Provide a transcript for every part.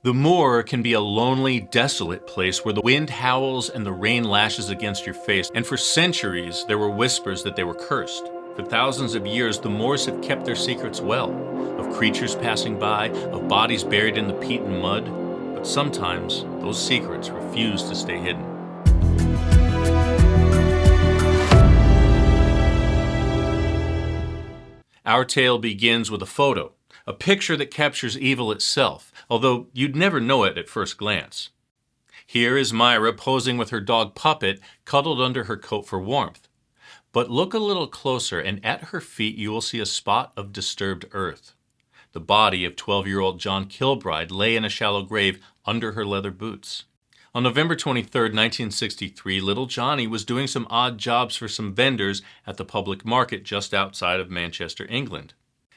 The moor can be a lonely, desolate place where the wind howls and the rain lashes against your face, and for centuries there were whispers that they were cursed. For thousands of years, the moors have kept their secrets well, of creatures passing by, of bodies buried in the peat and mud, but sometimes those secrets refuse to stay hidden. Our tale begins with a photo, a picture that captures evil itself, although you'd never know it at first glance. Here is Myra posing with her dog Puppet cuddled under her coat for warmth. But look a little closer, and at her feet you will see a spot of disturbed earth. The body of 12-year-old John Kilbride lay in a shallow grave under her leather boots. On November 23, 1963, little Johnny was doing some odd jobs for some vendors at the public market just outside of Manchester, England.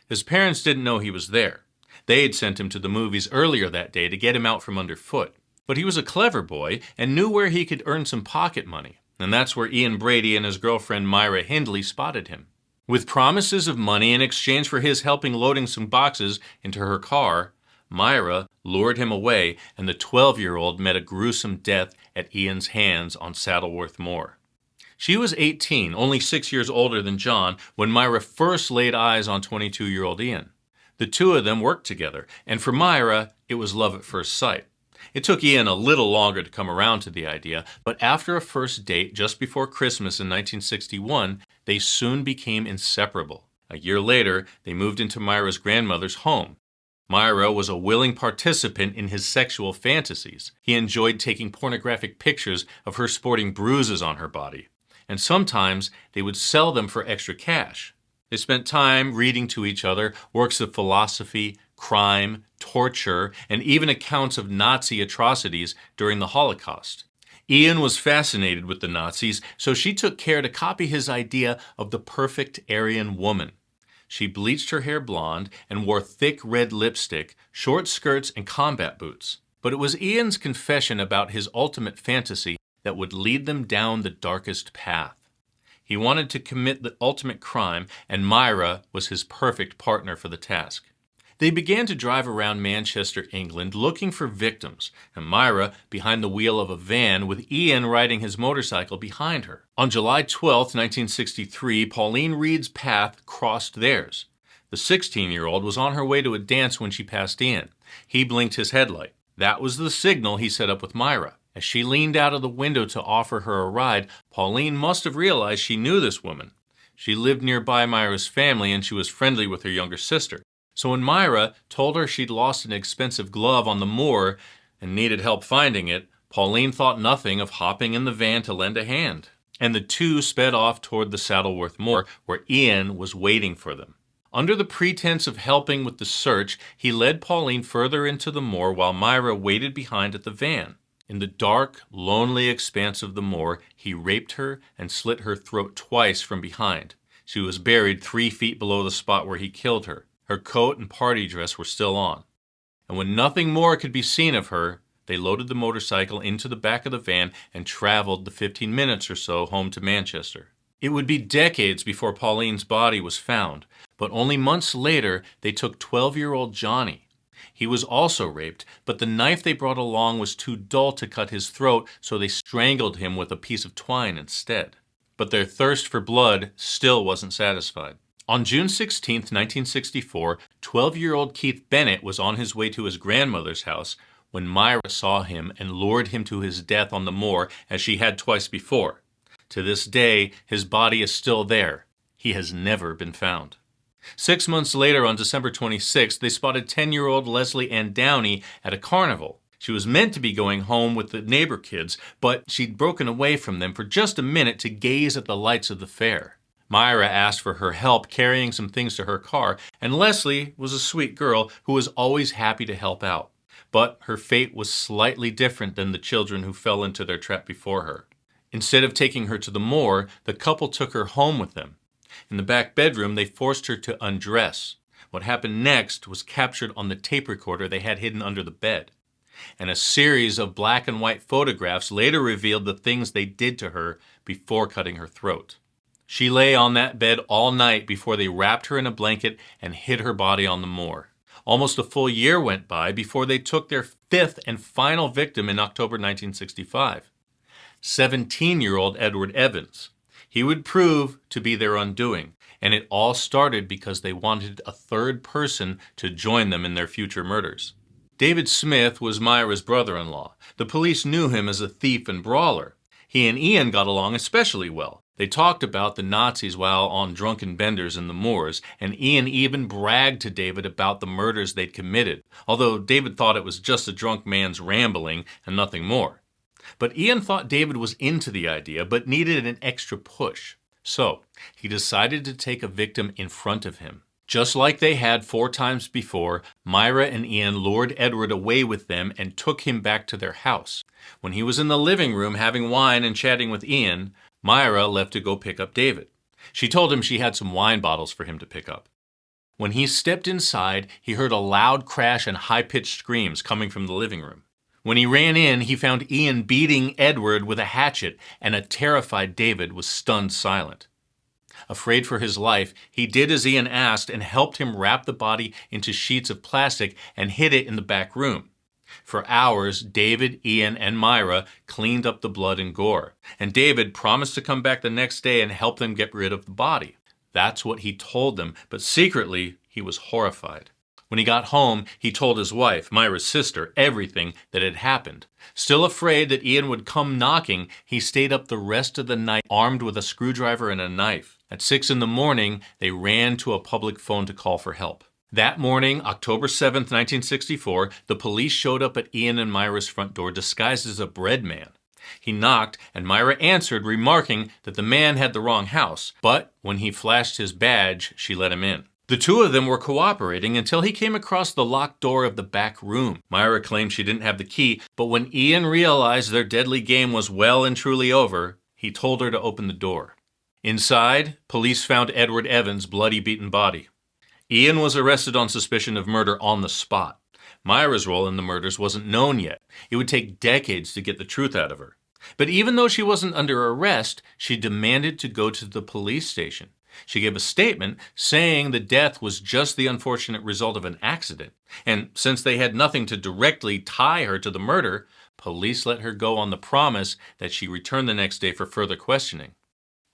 His parents didn't know he was there. They had sent him to the movies earlier that day to get him out from underfoot. But he was a clever boy and knew where he could earn some pocket money. And that's where Brady and his girlfriend Myra Hindley spotted him. With promises of money in exchange for his helping loading some boxes into her car, Myra lured him away, and the 12-year-old met a gruesome death at Ian's hands on Saddleworth Moor. She was 18, only 6 years older than John, when Myra first laid eyes on 22-year-old Ian. The two of them worked together, and for Myra, it was love at first sight. It took Ian a little longer to come around to the idea, but after a first date just before Christmas in 1961, they soon became inseparable. A year later, they moved into Myra's grandmother's home. Myra was a willing participant in his sexual fantasies. He enjoyed taking pornographic pictures of her sporting bruises on her body, and sometimes they would sell them for extra cash. They spent time reading to each other works of philosophy, crime, torture, and even accounts of Nazi atrocities during the Holocaust. Ian was fascinated with the Nazis, so she took care to copy his idea of the perfect Aryan woman. She bleached her hair blonde and wore thick red lipstick, short skirts, and combat boots. But it was Ian's confession about his ultimate fantasy that would lead them down the darkest path. He wanted to commit the ultimate crime, and Myra was his perfect partner for the task. They began to drive around Manchester, England, looking for victims, and Myra behind the wheel of a van with Ian riding his motorcycle behind her. On July 12, 1963, Pauline Reade's path crossed theirs. The 16-year-old was on her way to a dance when she passed Ian. He blinked his headlight. That was the signal he set up with Myra. As she leaned out of the window to offer her a ride, Pauline must have realized she knew this woman. She lived nearby Myra's family, and she was friendly with her younger sister. So when Myra told her she'd lost an expensive glove on the moor and needed help finding it, Pauline thought nothing of hopping in the van to lend a hand. And the two sped off toward the Saddleworth Moor, where Ian was waiting for them. Under the pretense of helping with the search, he led Pauline further into the moor while Myra waited behind at the van. In the dark, lonely expanse of the moor, he raped her and slit her throat twice from behind. She was buried 3 feet below the spot where he killed her. Her coat and party dress were still on. And when nothing more could be seen of her, they loaded the motorcycle into the back of the van and traveled the 15 minutes or so home to Manchester. It would be decades before Pauline's body was found, but only months later they took 12-year-old Johnny. He was also raped, but the knife they brought along was too dull to cut his throat, so they strangled him with a piece of twine instead. But their thirst for blood still wasn't satisfied. On June 16, 1964, 12-year-old Keith Bennett was on his way to his grandmother's house when Myra saw him and lured him to his death on the moor as she had twice before. To this day, his body is still there. He has never been found. 6 months later, on December 26, they spotted 10-year-old Lesley Ann Downey at a carnival. She was meant to be going home with the neighbor kids, but she'd broken away from them for just a minute to gaze at the lights of the fair. Myra asked for her help carrying some things to her car, and Lesley was a sweet girl who was always happy to help out. But her fate was slightly different than the children who fell into their trap before her. Instead of taking her to the moor, the couple took her home with them. In the back bedroom, they forced her to undress. What happened next was captured on the tape recorder they had hidden under the bed. And a series of black and white photographs later revealed the things they did to her before cutting her throat. She lay on that bed all night before they wrapped her in a blanket and hid her body on the moor. Almost a full year went by before they took their fifth and final victim in October 1965. 17-year-old Edward Evans. He would prove to be their undoing, and it all started because they wanted a third person to join them in their future murders. David Smith was Myra's brother-in-law. The police knew him as a thief and brawler. He and Ian got along especially well. They talked about the Nazis while on drunken benders in the moors, and Ian even bragged to David about the murders they'd committed, although David thought it was just a drunk man's rambling and nothing more. But Ian thought David was into the idea, but needed an extra push. So, he decided to take a victim in front of him. Just like they had 4 times before, Myra and Ian lured Edward away with them and took him back to their house. When he was in the living room having wine and chatting with Ian, Myra left to go pick up David. She told him she had some wine bottles for him to pick up. When he stepped inside, he heard a loud crash and high-pitched screams coming from the living room. When he ran in, he found Ian beating Edward with a hatchet, and a terrified David was stunned silent. Afraid for his life, he did as Ian asked and helped him wrap the body into sheets of plastic and hid it in the back room. For hours, David, Ian, and Myra cleaned up the blood and gore, and David promised to come back the next day and help them get rid of the body. That's what he told them, but secretly, he was horrified. When he got home, he told his wife, Myra's sister, everything that had happened. Still afraid that Ian would come knocking, he stayed up the rest of the night armed with a screwdriver and a knife. At 6 a.m, they ran to a public phone to call for help. That morning, October 7th, 1964, the police showed up at Ian and Myra's front door disguised as a bread man. He knocked, and Myra answered, remarking that the man had the wrong house, but when he flashed his badge, she let him in. The two of them were cooperating until he came across the locked door of the back room. Myra claimed she didn't have the key, but when Ian realized their deadly game was well and truly over, he told her to open the door. Inside, police found Edward Evans' bloody beaten body. Ian was arrested on suspicion of murder on the spot. Myra's role in the murders wasn't known yet. It would take decades to get the truth out of her. But even though she wasn't under arrest, she demanded to go to the police station. She gave a statement saying the death was just the unfortunate result of an accident. And since they had nothing to directly tie her to the murder, police let her go on the promise that she return the next day for further questioning.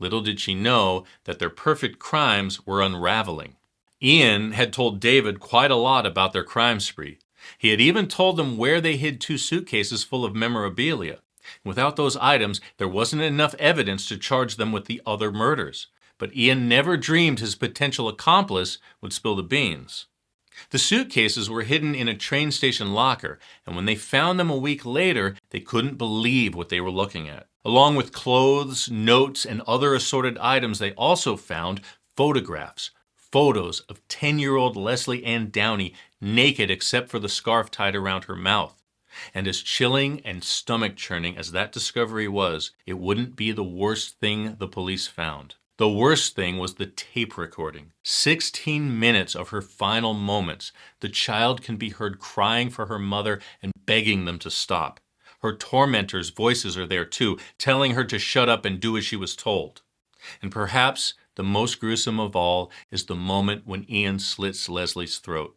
Little did she know that their perfect crimes were unraveling. Ian had told David quite a lot about their crime spree. He had even told them where they hid 2 suitcases full of memorabilia. Without those items, there wasn't enough evidence to charge them with the other murders. But Ian never dreamed his potential accomplice would spill the beans. The suitcases were hidden in a train station locker, and when they found them a week later, they couldn't believe what they were looking at. Along with clothes, notes, and other assorted items, they also found photographs. Photos of 10-year-old Lesley Ann Downey naked except for the scarf tied around her mouth. And as chilling and stomach-churning as that discovery was, it wouldn't be the worst thing the police found. The worst thing was the tape recording. 16 minutes of her final moments. The child can be heard crying for her mother and begging them to stop. Her tormentors' voices are there too, telling her to shut up and do as she was told. And perhaps the most gruesome of all is the moment when Ian slits Leslie's throat,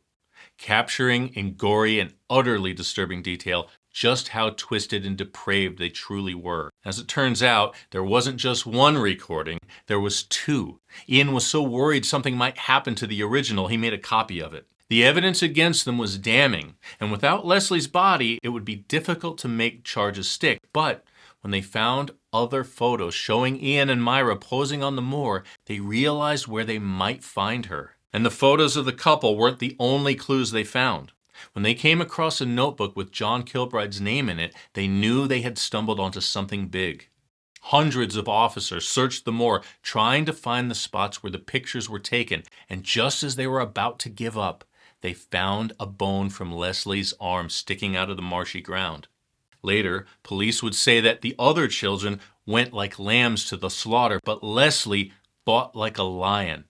capturing in gory and utterly disturbing detail just how twisted and depraved they truly were. As it turns out, there wasn't just one recording, there was 2. Ian was so worried something might happen to the original, he made a copy of it. The evidence against them was damning, and without Leslie's body, it would be difficult to make charges stick. But when they found other photos showing Ian and Myra posing on the moor, they realized where they might find her. And the photos of the couple weren't the only clues they found. When they came across a notebook with John Kilbride's name in it, they knew they had stumbled onto something big. Hundreds of officers searched the moor, trying to find the spots where the pictures were taken, and just as they were about to give up, they found a bone from Leslie's arm sticking out of the marshy ground. Later, police would say that the other children went like lambs to the slaughter, but Lesley fought like a lion.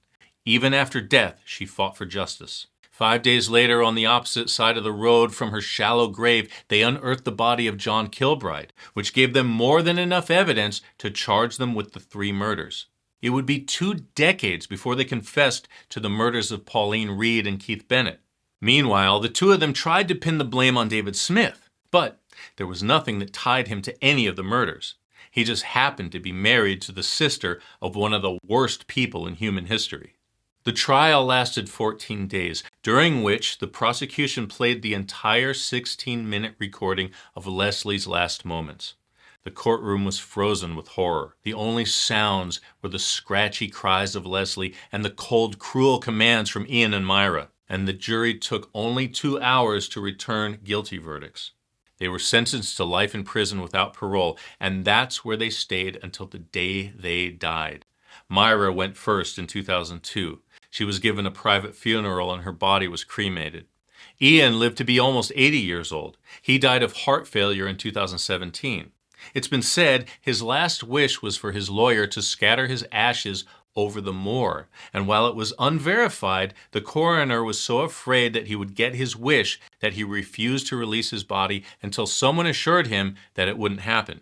Even after death, she fought for justice. 5 days later, on the opposite side of the road from her shallow grave, they unearthed the body of John Kilbride, which gave them more than enough evidence to charge them with the 3 murders. It would be 2 decades before they confessed to the murders of Pauline Reade and Keith Bennett. Meanwhile, the two of them tried to pin the blame on David Smith, but there was nothing that tied him to any of the murders. He just happened to be married to the sister of one of the worst people in human history. The trial lasted 14 days, during which the prosecution played the entire 16-minute recording of Lesley's last moments. The courtroom was frozen with horror. The only sounds were the scratchy cries of Lesley and the cold, cruel commands from Ian and Myra. And the jury took only 2 hours to return guilty verdicts. They were sentenced to life in prison without parole, and that's where they stayed until the day they died. Myra went first in 2002. She was given a private funeral and her body was cremated. Ian lived to be almost 80 years old. He died of heart failure in 2017. It's been said his last wish was for his lawyer to scatter his ashes over the moor, and while it was unverified, the coroner was so afraid that he would get his wish that he refused to release his body until someone assured him that it wouldn't happen.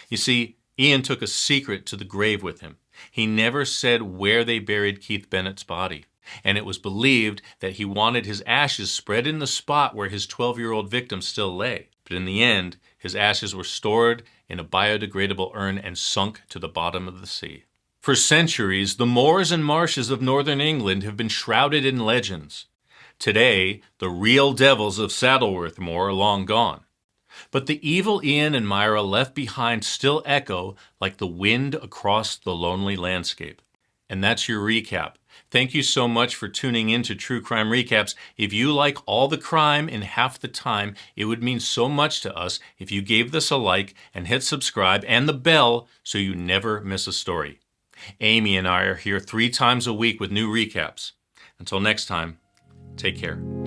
You see, Ian took a secret to the grave with him. He never said where they buried Keith Bennett's body, and it was believed that he wanted his ashes spread in the spot where his 12-year-old victim still lay. But in the end, his ashes were stored in a biodegradable urn and sunk to the bottom of the sea. For centuries, the moors and marshes of northern England have been shrouded in legends. Today, the real devils of Saddleworth Moor are long gone. But the evil Ian and Myra left behind still echo like the wind across the lonely landscape. And that's your recap. Thank you so much for tuning in to True Crime Recaps. If you like all the crime in half the time, it would mean so much to us if you gave this a like and hit subscribe and the bell so you never miss a story. Amy and I are here 3 times a week with new recaps. Until next time, take care.